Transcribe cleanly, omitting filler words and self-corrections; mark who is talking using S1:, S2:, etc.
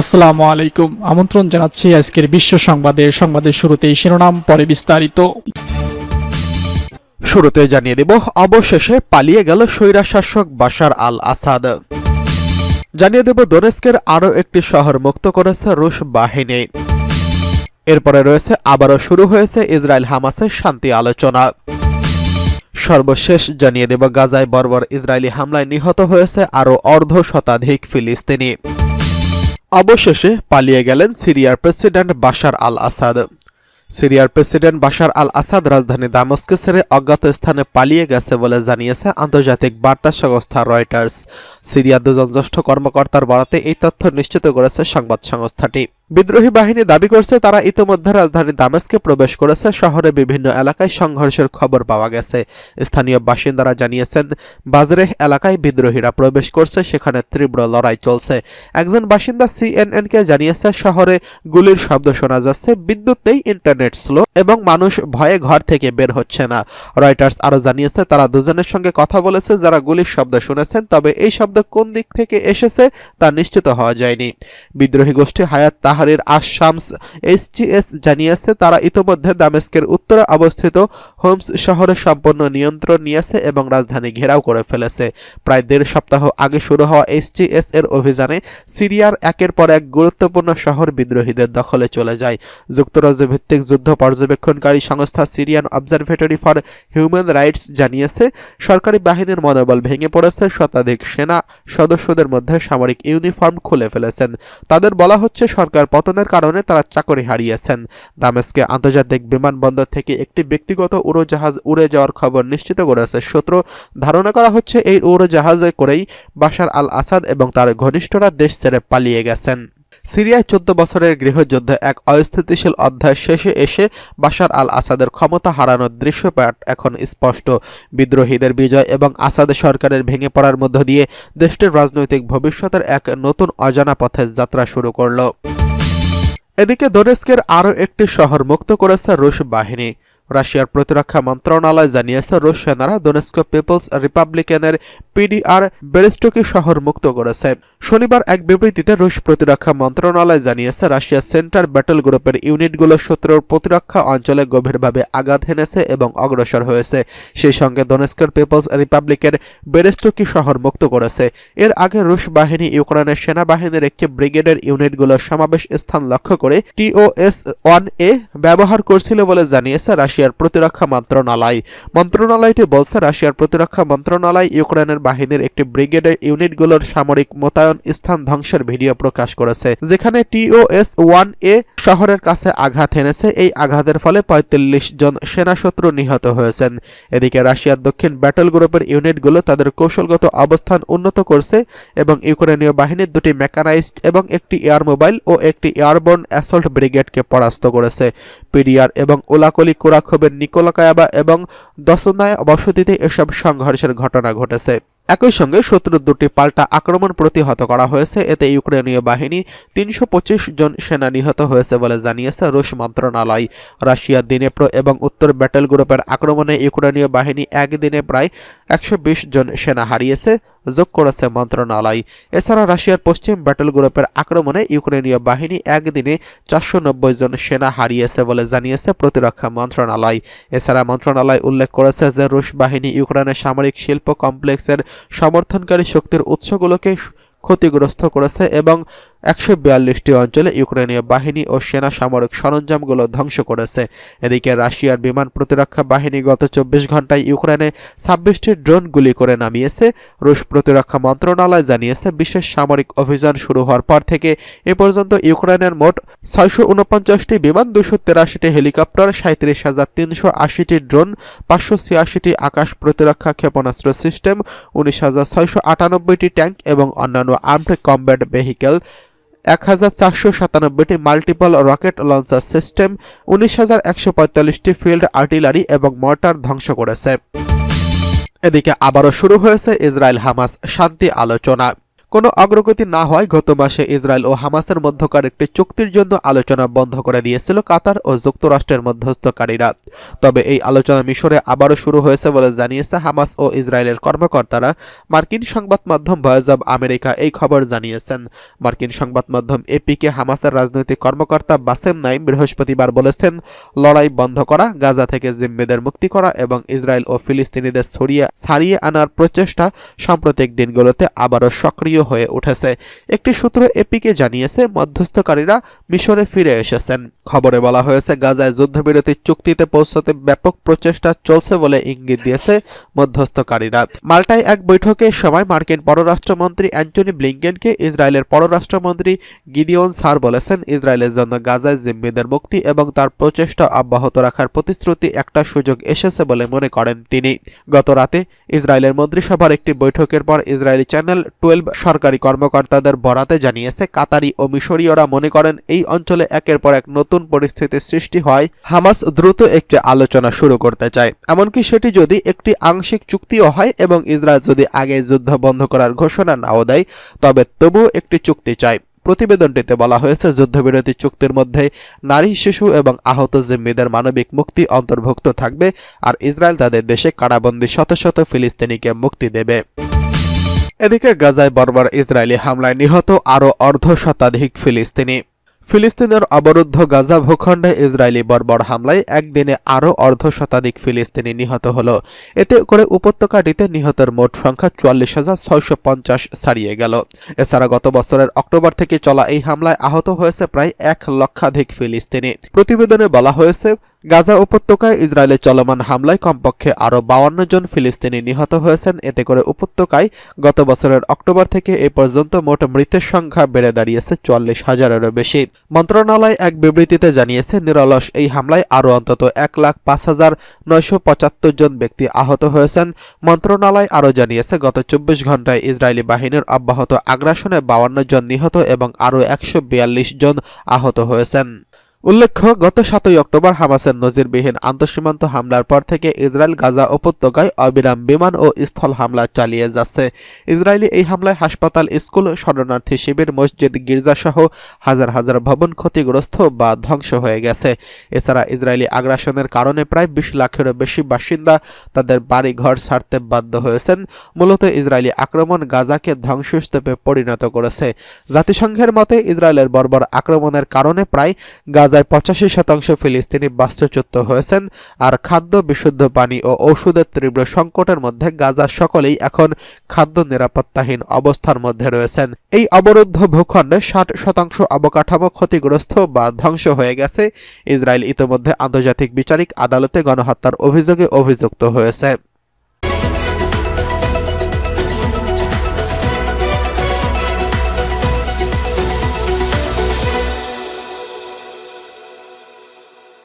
S1: আসসালামু আলাইকুম। আমন্ত্রণ জানাচ্ছি আজকের বিশ্ব সংবাদের শুরুতেই শিরোনাম, পরে বিস্তারিত।
S2: শুরুতে জানিয়ে দেব, অবশেষে পালিয়ে গেল স্বৈরশাসক বাশার আল আসাদ। জানিয়ে দেব, দোনেস্কের আরও একটি শহর মুক্ত করেছে রুশ বাহিনী। এরপরে রয়েছে, আবারও শুরু হয়েছে ইসরায়েল হামাসের শান্তি আলোচনা। সর্বশেষ জানিয়ে দেব, গাজায় বর্বর ইসরায়েলি হামলায় নিহত হয়েছে আরও অর্ধশতাধিক ফিলিস্তিনি। অবশেষে পালিয়ে গেলেন সিরিয়ার প্রেসিডেন্ট বাশার আল আসাদ। সিরিয়ার প্রেসিডেন্ট বাশার আল আসাদ রাজধানী দামেস্ক ছেড়ে অজ্ঞাত স্থানে পালিয়ে গেছে বলে জানিয়েছে আন্তর্জাতিক বার্তা সংস্থা রয়টার্স। সিরিয়ার দুজন জ্যেষ্ঠ কর্মকর্তার বরাতে এই তথ্য নিশ্চিত করেছে সংবাদ সংস্থাটি। বিদ্রোহী বাহিনী দাবি করছে তারা ইতোমধ্যে রাজধানী দামেস্কে প্রবেশ করেছে। শহরে বিভিন্ন এলাকায় সংঘর্ষের খবর পাওয়া গেছে। স্থানীয় বাসিন্দারা জানিয়েছেন, বাজরেহ এলাকায় বিদ্রোহীরা প্রবেশ করছে, সেখানে তীব্র লড়াই চলছে। একজন বাসিন্দা সিএনএনকে জানিয়েছে, শহরে গুলির শব্দ শোনা যাচ্ছে, বিদ্যুৎ নেই, ইন্টারনেট স্লো এবং মানুষ ভয়ে ঘর থেকে বের হচ্ছে না। রয়টার্স আরও জানিয়েছে, তারা দুজনের সঙ্গে কথা বলেছে যারা গুলির শব্দ শুনেছেন, তবে এই শব্দ কোন দিক থেকে এসেছে তা নিশ্চিত হওয়া যায়নি। বিদ্রোহী গোষ্ঠী হায়াত তাহরির আশ-শামস এইচটিএস জানিয়েছে, তারা ইতোমধ্যে দামেস্কের উত্তরে অবস্থিত হোমস শহরে সম্পূর্ণ নিয়ন্ত্রণ নিয়েছে এবং রাজধানী ঘেরাও করে ফেলেছে। প্রায় ১.৫ সপ্তাহ আগে শুরু হওয়া এইচটিএস এর অভিযানে সিরিয়ার একের পর এক গুরুত্বপূর্ণ শহর বিদ্রোহীদের দখলে চলে যায়। যুক্তরাজ্য ভিত্তিক যুদ্ধ পর্যবেক্ষণকারী সংস্থা Syrian observatory for human rights জানিয়েছে, সরকারি বাহিনীর মনোবল ভেঙে পড়েছে। শতাধিক সেনা সদস্যদের মধ্যে সামরিক ইউনিফর্ম খুলে ফেলেছেন। তাদের বলা হচ্ছে, সরকার পতনের কারণে তারা চাকরি হারিয়েছেন। দামেস্কে আন্তর্জাতিক বিমানবন্দর থেকে একটি ব্যক্তিগত উড়োজাহাজ উড়ে যাওয়ার খবর নিশ্চিত করেছে সূত্র। ধারণা করা হচ্ছে, এই উড়োজাহাজে করেই বাশার আল আসাদ এবং তার ঘনিষ্ঠরা দেশ ছেড়ে পালিয়ে গেছেন। সিরিয়ায় ১৪ বছরের গৃহযুদ্ধে এক অস্থিতিশীল অধ্যায় শেষে এসে বাশার আল আসাদের ক্ষমতা হারানোর দৃশ্যপট এখন স্পষ্ট। বিদ্রোহীদের বিজয় এবং আসাদ সরকারের ভেঙে পড়ার মধ্য দিয়ে দেশটির রাজনৈতিক ভবিষ্যতের এক নতুন অজানা পথের যাত্রা শুরু করল। এদিকে দোনেস্কের আরও একটি শহর মুক্ত করেছে রুশ বাহিনী। রাশিয়ার প্রতিরক্ষা মন্ত্রণালয় জানিয়েছে, রুশ সেনারা দোনেস্ক পিপলস রিপাবলিকানের পিডিআর বেরেস্টকি শহর মুক্ত করেছে। শনিবার এক বিবৃতিতে রুশ প্রতিরক্ষা মন্ত্রণালয় জানিয়েছে, রাশিয়ার সেন্টার ব্যাটল গ্রুপের ইউনিটগুলো শত্রুর প্রতিরক্ষা অঞ্চলে গভীরভাবে আঘাত হেনেছে এবং অগ্রসর হয়েছে। সেই সঙ্গে দোনেস্কের পিপলস রিপাবলিকের বেরেস্টকি শহর মুক্ত করেছে। এর আগে রুশ বাহিনী ইউক্রেনের সেনাবাহিনীর একটি ব্রিগেডের ইউনিটগুলোর সমাবেশ স্থান লক্ষ্য করে TOS-1A ব্যবহার করছিল বলে জানিয়েছে রাশিয়ার প্রতিরক্ষা মন্ত্রণালয়। মন্ত্রণালয়টি বলছে, রাশিয়ার প্রতিরক্ষা মন্ত্রণালয় ইউক্রেনের বাহিনীর একটি ব্রিগেডের ইউনিটগুলোর সামরিক মোতায়েন স্থান ধ্বংসের ভিডিও প্রকাশ করেছে, যেখানে TOS-1A শহরের কাছে আঘাত হেনেছে। এই আঘাতের ফলে ৪৫ জন সেনাশত্রু নিহত হয়েছেন। এদিকে রাশিয়ার দক্ষিণ ব্যাটল গ্রুপের ইউনিটগুলো তাদের কৌশলগত অবস্থান উন্নত করছে এবং ইউক্রেনীয় বাহিনীর 2টি মেকানাইজড এবং একটি এয়ার মোবাইল ও একটি এয়ারবোর্ন অ্যাসল্ট ব্রিগেডকে পরাস্ত করেছে। পিডিআর এবং ওলাকলি কুরাখোভের নিকোলাকায়াবা এবং দসনায় বসতিতে এসব সংঘর্ষের ঘটনা ঘটেছে। একই সঙ্গে শত্রুর 2টি পাল্টা আক্রমণ প্রতিহত করা হয়েছে। এতে ইউক্রেনীয় বাহিনী ৩২৫ জন সেনা নিহত হয়েছে বলে জানিয়েছে রুশ মন্ত্রণালয়। রাশিয়ার দিনেপ্র এবং উত্তর ব্যাটল গ্রুপের আক্রমণে ইউক্রেনীয় বাহিনী একদিনে প্রায় ১২০ জন সেনা হারিয়েছে, যোগ করেছে মন্ত্রণালয়। এছাড়া রাশিয়ার পশ্চিম ব্যাটল গ্রুপের আক্রমণে ইউক্রেনীয় বাহিনী একদিনে ৪৯০ জন সেনা হারিয়েছে বলে জানিয়েছে প্রতিরক্ষা মন্ত্রণালয়। এছাড়া মন্ত্রণালয় উল্লেখ করেছে যে রুশ বাহিনী ইউক্রেনের সামরিক শিল্প কমপ্লেক্সের সমর্থনকারী শক্তির উৎসগুলোকে ক্ষতিগ্রস্ত করেছে এবং ১৪২টি অঞ্চলে ইউক্রেনীয় বাহিনী ও সেনা সামরিক সরঞ্জামগুলো ধ্বংস করেছে। এদিকে রাশিয়ার বিমান প্রতিরক্ষা বাহিনী গত ২৪ ঘন্টায় ইউক্রেনে ২৬টি ড্রোন গুলি করে নামিয়েছে। রুশ প্রতিরক্ষা মন্ত্রণালয় জানিয়েছে, বিশেষ সামরিক অভিযান শুরু হওয়ার পর থেকে এ পর্যন্ত ইউক্রেনের মোট ৬৪৯টি বিমান, ২৮৩টি হেলিকপ্টার, ৩৭৩৮০টি ড্রোন, ৫৮৬টি আকাশ প্রতিরক্ষা ক্ষেপণাস্ত্র সিস্টেম, ১৯৬৯৮টি ট্যাঙ্ক এবং অন্যান্য আর্মড কমব্যাট ভেহিকেল, ১৪৯৭টি মাল্টিপল রকেট লঞ্চার সিস্টেম, ১৯১৪৫টি ফিল্ড আর্টিলারি এবং মর্টার ধ্বংস করেছে। এদিকে আবারও শুরু হয়েছে ইসরায়েল হামাস শান্তি আলোচনা। কোনো অগ্রগতি না হয় গত মাসে ইসরায়েল ও হামাসের মধ্যকার একটি চুক্তির জন্য আলোচনা বন্ধ করে দিয়েছিল কাতার ও যুক্তরাষ্ট্রের মধ্যস্থকারীরা। তবে এই আলোচনা মিশরে আবারও শুরু হয়েছে বলে জানিয়েছে হামাস ও ইসরায়েলের কর্মকর্তারা। মার্কিন সংবাদ মাধ্যম ভয়েস অব আমেরিকা এই খবর জানিয়েছেন। মার্কিন সংবাদ মাধ্যম এপিকে হামাসের রাজনৈতিক কর্মকর্তা বাসেম নাইম বৃহস্পতিবার বলেছেন, লড়াই বন্ধ করা, গাজা থেকে জিম্মিদের মুক্তি করা এবং ইসরায়েল ও ফিলিস্তিনিদের ছাড়িয়ে আনার প্রচেষ্টা সাম্প্রতিক দিনগুলোতে আবারও সক্রিয় হয়ে উঠেছে। একটি সূত্র এপিকে জানিয়েছে, মধ্যস্থকারীরা মিশরে ফিরে এসেছেন। খবরে বলা হয়েছে, গাজায় যুদ্ধবিরতি চুক্তিতে পৌঁছতে ব্যাপক প্রচেষ্টা চলছে বলে ইঙ্গিত দিয়েছে মধ্যস্থকারীরা। মাল্টায় এক বৈঠকের সময় মার্কিন পররাষ্ট্রমন্ত্রী অ্যান্টনি ব্লিংকেনকে ইসরায়েলের পররাষ্ট্রমন্ত্রী গিডিওন সার বলেছেন, ইসরায়েলের জন্য গাজায় জিম্মিদের মুক্তি এবং তার প্রচেষ্টা অব্যাহত রাখার প্রতিশ্রুতি একটা সুযোগ এসেছে বলে মনে করেন তিনি। গত রাতে ইসরায়েলের মন্ত্রিসভার একটি বৈঠকের পর ইসরায়েলি চ্যানেল 12 সরকারি কর্মকর্তাদের বরাতে জানিয়েছে, কাতারি ও মিশরীয়রা মনে করেন এই অঞ্চলে একের পর এক নতুন পরিস্থিতির সৃষ্টি হয়। হামাস দ্রুত একটি আলোচনা শুরু করতে চায়, এমনকি সেটি যদি একটি আংশিক চুক্তিও হয় এবং ইসরায়েল যদি আগে যুদ্ধ বন্ধ করার ঘোষণা নাও দেয়, তবে তবুও একটি চুক্তি চায়। প্রতিবেদনটিতে বলা হয়েছে, যুদ্ধবিরতি চুক্তির মধ্যে নারী, শিশু এবং আহত জিম্মিদের মানবিক মুক্তি অন্তর্ভুক্ত থাকবে, আর ইসরায়েল তাদের দেশে কারাবন্দী শত শত ফিলিস্তিনিকে মুক্তি দেবে। এদিকে গাজায় বর্বর ইসরায়েলি হামলায় নিহত আরও অর্ধশতাধিক ফিলিস্তিনি। ফিলিস্তিনের অবরুদ্ধ গাজা ভূখণ্ডে ইসরায়েলি বর্বর হামলায় একদিনে আরও অর্ধশতাধিক ফিলিস্তিনি নিহত হল। এতে করে উপত্যকাটিতে নিহতের মোট সংখ্যা ৪৪,৬৫০ ছাড়িয়ে গেল। এছাড়া গত বছরের অক্টোবর থেকে চলা এই হামলায় আহত হয়েছে প্রায় ১ লক্ষাধিক ফিলিস্তিনি। প্রতিবেদনে বলা হয়েছে, গাজা উপত্যকায় ইসরায়েলের চলমান হামলায় কমপক্ষে আরও ৫২ জন ফিলিস্তিনি নিহত হয়েছেন। এতে করে উপত্যকায় গত বছরের অক্টোবর থেকে এ পর্যন্ত মোট মৃতের সংখ্যা বেড়ে দাঁড়িয়েছে ৪০,০০০-এরও বেশি। মন্ত্রণালয় এক বিবৃতিতে জানিয়েছে, নিরলস এই হামলায় আরও অন্তত ১,৫,৯৭৫ জন ব্যক্তি আহত হয়েছেন। মন্ত্রণালয় আরও জানিয়েছে, গত ২৪ ঘণ্টায় ইসরায়েলি বাহিনীর অব্যাহত আগ্রাসনে ৫২ জন নিহত এবং আরও ১৪২ জন আহত হয়েছেন। উল্লেখ্য, গত ৭ই অক্টোবর হামাসের নজিরবিহীন আন্তঃসীমান্ত হামলার পর থেকে ইসরায়েল গাজা উপত্যকায় অবিরাম বিমান ও স্থল হামলা চালিয়ে যাচ্ছে। ইসরায়েলি এই হামলায় হাসপাতাল, স্কুল, শরণার্থী শিবির, মসজিদ, গির্জাসহ হাজার হাজার ভবন ক্ষতিগ্রস্ত বা ধ্বংস হয়ে গেছে। এছাড়া ইসরায়েলি আগ্রাসনের কারণে প্রায় ২০ লাখেরও বেশি বাসিন্দা তাদের বাড়ি ঘর ছাড়তে বাধ্য হয়েছেন। মূলত ইসরায়েলি আক্রমণ গাজাকে ধ্বংসস্তূপে পরিণত করেছে। জাতিসংঘের মতে ইসরায়েলের বর্বর আক্রমণের কারণে প্রায় গাজায় ৮৫% ফিলিস্তিনি বাস্তুচ্যুত হয়েছেন, আর খাদ্য, বিশুদ্ধ পানি ও ঔষধের তীব্র সংকটের মধ্যে গাজার সকলেই এখন খাদ্য নিরাপত্তাহীন অবস্থার মধ্যে রয়েছেন। এই অবরুদ্ধ ভূখণ্ডে ৬০% অবকাঠামো ক্ষতিগ্রস্ত বা ধ্বংস হয়ে গেছে। ইসরায়েল ইতোমধ্যে আন্তর্জাতিক বিচারিক আদালতে গণহত্যার অভিযোগে অভিযুক্ত হয়েছে।